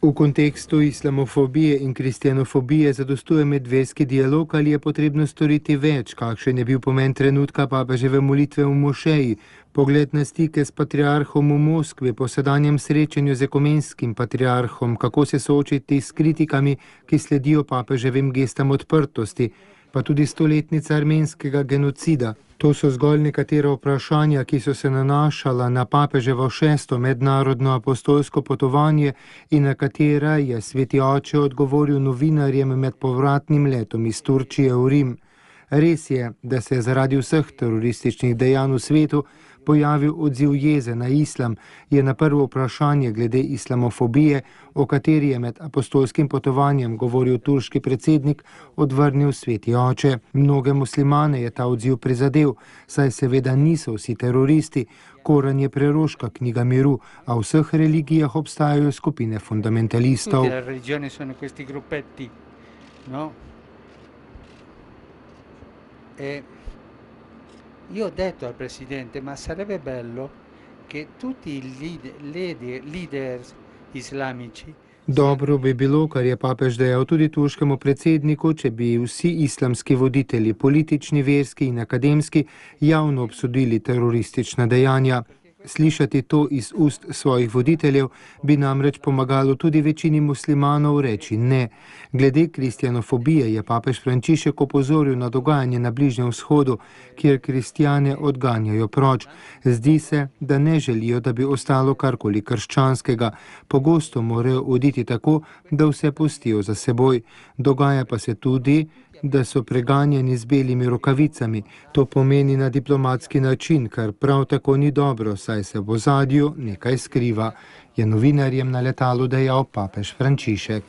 V kontekstu islamofobije in kristjanofobije zadostuje medverski dialog ali je potrebno storiti več, kakšen je bil pomen trenutka papeževe molitve v mošeji, pogled na stike s patriarhom v Moskvi po sedanjem srečanju z ekumenskim patriarhom, kako se soočiti s kritikami, ki sledijo papeževim gestam odprtosti, pa tudi stoletnica armenskega genocida. To so zgolj nekatera vprašanja, ki so se nanašala na papeževo 6. mednarodno apostolsko potovanje in na katera je sveti oče odgovoril novinarjem med povratnim letom iz Turčije v Rim. Res je, da se je zaradi vseh terorističnih dejanj v svetu pojavil odziv jeze na islam, je na prvo vprašanje glede islamofobije, o kateri je med apostolskim potovanjem govoril turški predsednik, odvrnil sveti oče. Mnoge muslimane je ta odziv prizadel, saj seveda niso vsi teroristi. Koran je preroška knjiga miru, a v vseh religijah obstajajo skupine fundamentalistov. Io ho detto al Presidente, ma sarebbe bello che tutti i leader islamici. Dobro bi bilo, kar je papež dejal tudi turškemu predsedniku, če bi vsi islamski voditelji, politični, verski in akademski, javno obsodili teroristična dejanja. Slišati to iz ust svojih voditeljev bi namreč pomagalo tudi večini muslimanov reči ne. Glede kristjanofobije je papež Frančišek opozoril na dogajanje na Bližnjem vzhodu, kjer kristjane odganjajo proč. Zdi se, da ne želijo, da bi ostalo karkoli krščanskega. Pogosto morajo oditi tako, da vse pustijo za seboj. Dogaja pa se tudi, da so preganjeni z belimi rokavicami. To pomeni na diplomatski način, kar prav tako ni dobro, saj se v ozadju nekaj skriva, je novinarjem na letalu dejal papež Frančišek.